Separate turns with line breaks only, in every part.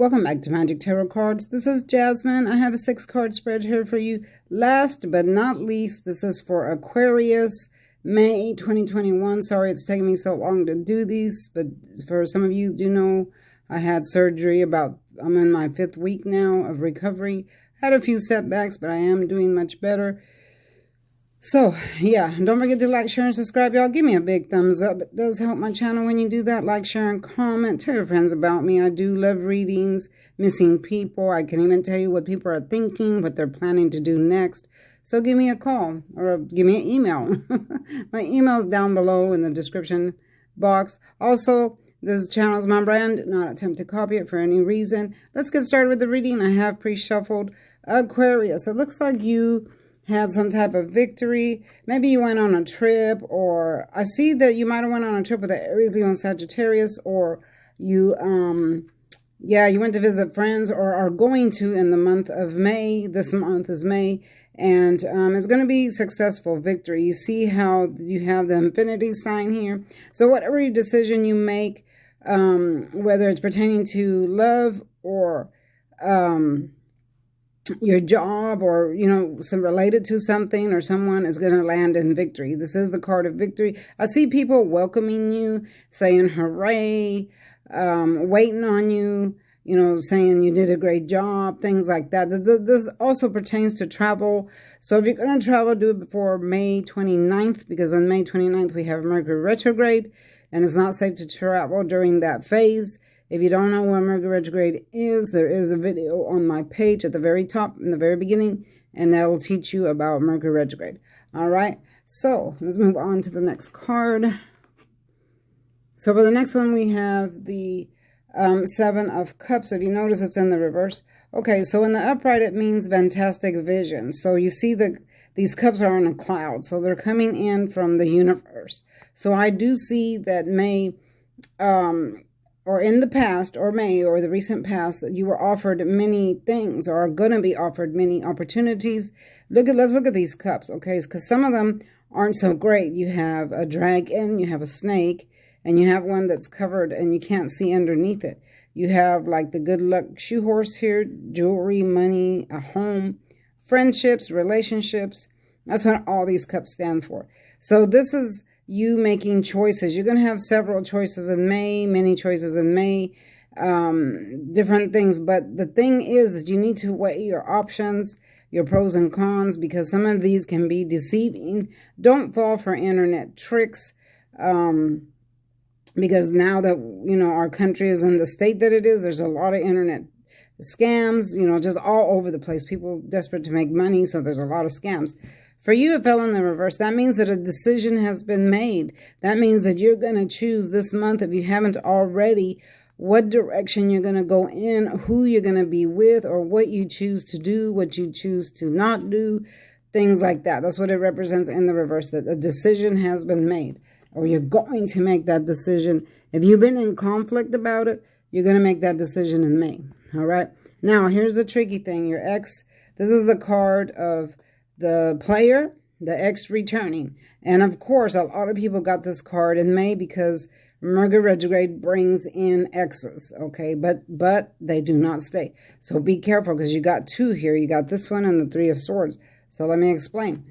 Welcome back to Magic Tarot Cards. This is Jasmine. I have a 6-card spread here for you. Last but not least, this is for Aquarius, May 2021. Sorry it's taking me so long to do these, but for some of you do know I had surgery I'm in my 5th week now of recovery. Had a few setbacks, but I am doing much better. So, yeah, don't forget to like, share, and subscribe, y'all. Give me a big thumbs up. It does help my channel when you do that. Like, share, and comment. Tell your friends about me. I do love readings, missing people. I can even tell you what people are thinking, what they're planning to do next. So give me a call or give me an email. My email is down below in the description box. Also, this channel is my brand. Do not attempt to copy it for any reason. Let's get started with the reading. I have pre-shuffled Aquarius. It looks like you had some type of victory. Maybe you went on a trip, or I see that you might have went on a trip with the Aries, Leo, and Sagittarius, or you went to visit friends or are going to in the month of May. This month is May, and it's going to be successful victory. You see how you have the infinity sign here. So whatever decision you make, whether it's pertaining to love or your job or, some related to something or someone, is going to land in victory. This is the card of victory. I see people welcoming you, saying hooray, waiting on you, saying you did a great job, things like that. This also pertains to travel. So if you're going to travel, do it before May 29th, because on May 29th we have Mercury retrograde, and it's not safe to travel during that phase. If you don't know what Mercury retrograde is, there is a video on my page at the very top, in the very beginning, and that will teach you about Mercury retrograde. All right, so let's move on to the next card. So for the next one, we have the 7 of Cups. If you notice, it's in the reverse. Okay, so in the upright, it means fantastic vision. So you see these cups are on a cloud, so they're coming in from the universe. So I do see that May, or in the past, or May, or the recent past, that you were offered many things, or are going to be offered many opportunities. Let's look at these cups, okay? Because some of them aren't so great. You have a dragon, you have a snake, and you have one that's covered and you can't see underneath it. You have like the good luck shoe horse here, jewelry, money, a home, friendships, relationships. That's what all these cups stand for. So this is you making choices. You're going to have several choices in May, many choices in May, different things. But the thing is that you need to weigh your options, your pros and cons, because some of these can be deceiving. Don't fall for internet tricks, because now that, our country is in the state that it is, there's a lot of internet scams, just all over the place. People desperate to make money, so there's a lot of scams. For you, it fell in the reverse. That means that a decision has been made. That means that you're going to choose this month, if you haven't already, what direction you're going to go in, who you're going to be with, or what you choose to do, what you choose to not do, things like that. That's what it represents in the reverse, that a decision has been made, or you're going to make that decision. If you've been in conflict about it, you're going to make that decision in May. All right. Now, here's the tricky thing. Your ex, this is the card of the player, the ex returning. And of course, a lot of people got this card in May because Mercury retrograde brings in exes, okay? But they do not stay. So be careful, because you got 2 here. You got this one and the 3 of Swords. So let me explain.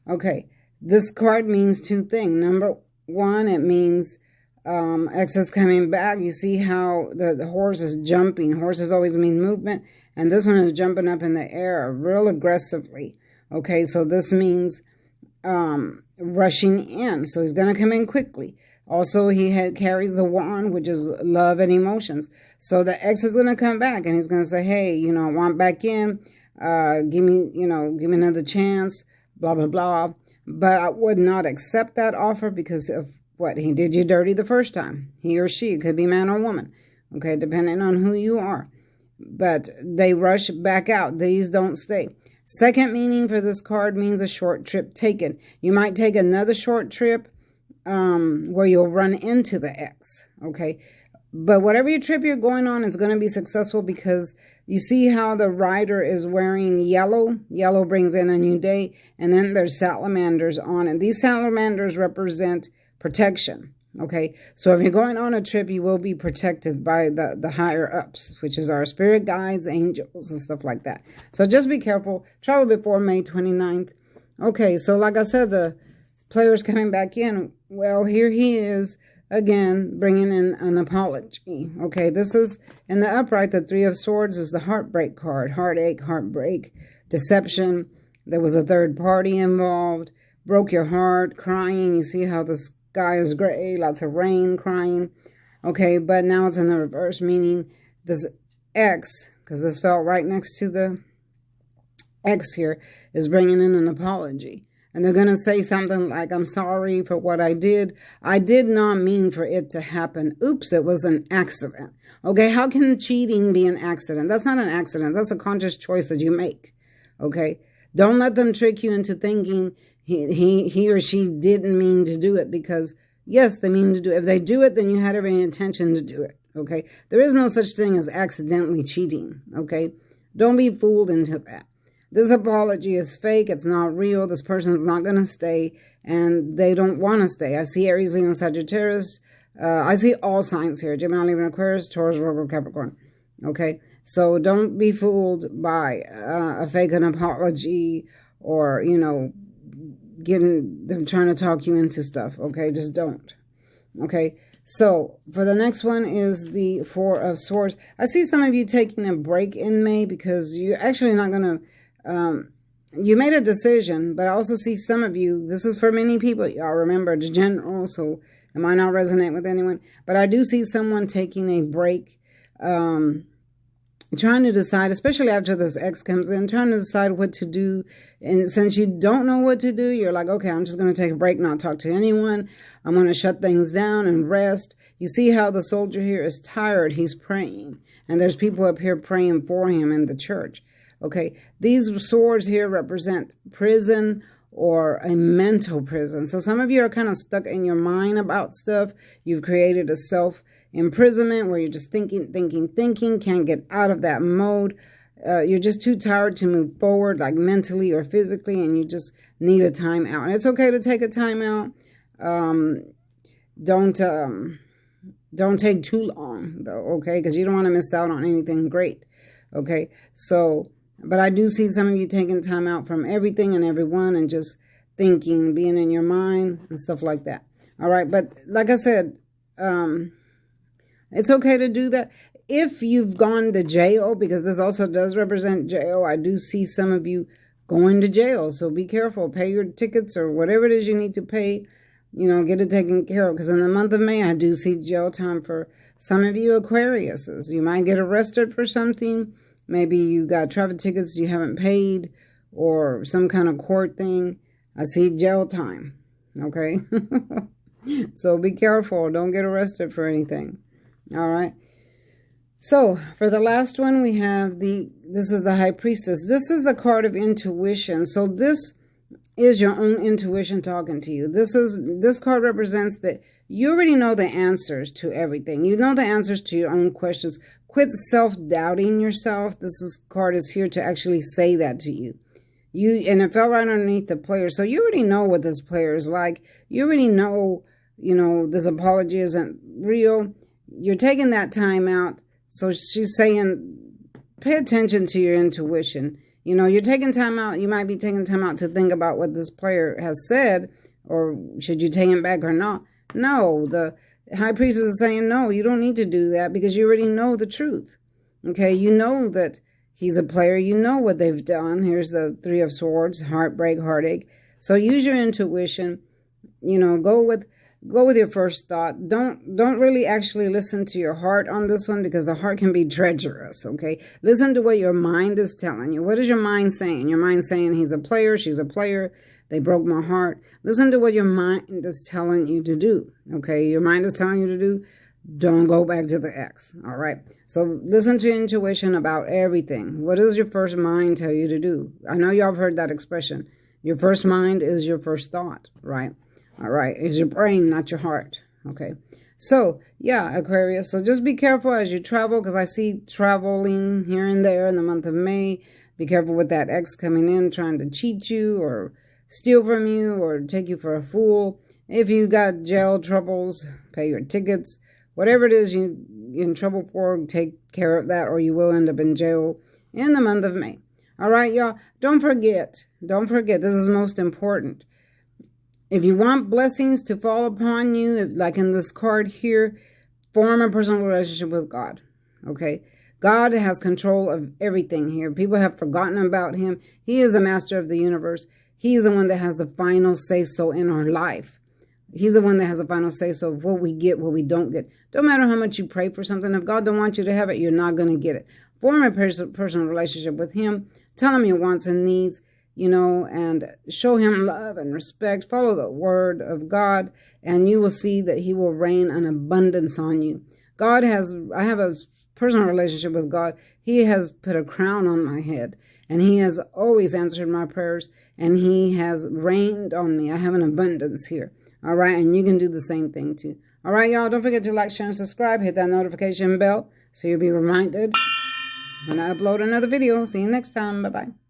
Okay, this card means 2 things. Number 1, it means exes coming back. You see how the horse is jumping. Horses always mean movement. And this one is jumping up in the air real aggressively. Okay, so this means rushing in. So he's going to come in quickly. Also, he carries the wand, which is love and emotions. So the ex is going to come back, and he's going to say, hey, I want back in. Give me another chance, blah, blah, blah. But I would not accept that offer because of what? He did you dirty the first time. He or she, it could be man or woman. Okay, depending on who you are. But they rush back out. These don't stay. Second meaning for this card means a short trip taken. You might take another short trip where you'll run into the ex, okay? But whatever your trip you're going on is going to be successful, because you see how the rider is wearing yellow. Yellow brings in a new day, and then there's salamanders on it. These salamanders represent protection, Okay, so if you're going on a trip, you will be protected by the higher ups, which is our spirit guides, angels, and stuff like that. So just be careful. Travel before May 29th. Okay, so like I said, the player's coming back in. Well, here he is again, bringing in an apology. Okay, this is in the upright. The Three of Swords is the heartbreak card. Heartache, heartbreak, deception. There was a third party involved. Broke your heart, crying. You see how the sky is gray, lots of rain, crying. Okay, but now it's in the reverse, meaning this X, because this fell right next to the X here, is bringing in an apology. And they're going to say something like, I'm sorry for what I did. I did not mean for it to happen. Oops, it was an accident. Okay, how can cheating be an accident? That's not an accident. That's a conscious choice that you make. Okay, don't let them trick you into thinking he or she didn't mean to do it, because yes, they mean to do it. If they do it, then you had every intention to do it. Okay, there is no such thing as accidentally cheating. Okay, don't be fooled into that. This apology is fake. It's not real. This person's not going to stay, and they don't want to stay. I see Aries, Leo, and Sagittarius. I see all signs here. Gemini, Libra, Aquarius, Taurus, Virgo, Capricorn. Okay, so don't be fooled by a fake an apology, or, you know, getting them trying to talk you into stuff. Okay, just don't. Okay, so for the next one is the Four of Swords. I see some of you taking a break in May because you're actually not going to, you made a decision, but I also see some of you, this is for many people, y'all remember it's general, so it might not resonate with anyone, but I do see someone taking a break, trying to decide, especially after this X comes in, trying to decide what to do. And since you don't know what to do, you're like, okay, I'm just going to take a break, not talk to anyone. I'm going to shut things down and rest. You see how the soldier here is tired. He's praying. And there's people up here praying for him in the church. Okay, these swords here represent prison or a mental prison. So some of you are kind of stuck in your mind about stuff. You've created a self-imprisonment where you're just thinking, can't get out of that mode. You're just too tired to move forward, like mentally or physically, and you just need a time out. And it's okay to take a time out. Don't take too long, though, okay? Because you don't want to miss out on anything great, okay? So, but I do see some of you taking time out from everything and everyone and just thinking, being in your mind and stuff like that. All right, but like I said, it's okay to do that. If you've gone to jail, because this also does represent jail, I do see some of you going to jail. So be careful. Pay your tickets or whatever it is you need to pay. You know, get it taken care of. Because in the month of May, I do see jail time for some of you Aquariuses. You might get arrested for something. Maybe you got traffic tickets you haven't paid or some kind of court thing. I see jail time. Okay? So be careful. Don't get arrested for anything. All right? So for the last one, we have this is the High Priestess. This is the card of intuition. So this is your own intuition talking to you. This card represents that you already know the answers to everything. You know the answers to your own questions. Quit self-doubting yourself. Card is here to actually say that to you. And it fell right underneath the player. So you already know what this player is like. You already know, this apology isn't real. You're taking that time out. So she's saying, pay attention to your intuition. You're taking time out. You might be taking time out to think about what this player has said, or should you take him back or not? No, the High Priestess is saying, no, you don't need to do that because you already know the truth. Okay, you know that he's a player. You know what they've done. Here's the Three of Swords, heartbreak, heartache. So use your intuition. Go with your first thought. Don't really actually listen to your heart on this one because the heart can be treacherous, okay? Listen to what your mind is telling you. What is your mind saying? Your mind saying he's a player, she's a player, they broke my heart. Listen to what your mind is telling you to do, okay? Your mind is telling you to do, don't go back to the X, all right? So listen to your intuition about everything. What does your first mind tell you to do? I know y'all have heard that expression. Your first mind is your first thought, right? All right, it's your brain, not your heart. Okay, so yeah, Aquarius. So just be careful as you travel, because I see traveling here and there in the month of May. Be careful with that X coming in, trying to cheat you or steal from you or take you for a fool. If you got jail troubles pay your tickets, whatever it is you're in trouble for, take care of that, or you will end up in jail in the month of May. All right, y'all. Don't forget, this is most important. If you want blessings to fall upon you, like in this card here, form a personal relationship with God. Okay? God has control of everything here. People have forgotten about him. He is the master of the universe. He's the one that has the final say-so in our life. He's the one that has the final say-so of what we get, what we don't get. Don't matter how much you pray for something. If God don't want you to have it, you're not going to get it. Form a personal relationship with him. Tell him your wants and needs, and show him love and respect. Follow the word of God, and you will see that he will rain an abundance on you. I have a personal relationship with God. He has put a crown on my head, and he has always answered my prayers, and he has rained on me. I have an abundance here. All right, and you can do the same thing too. All right, y'all, don't forget to like, share, and subscribe. Hit that notification bell so you'll be reminded when I upload another video. See you next time. Bye-bye.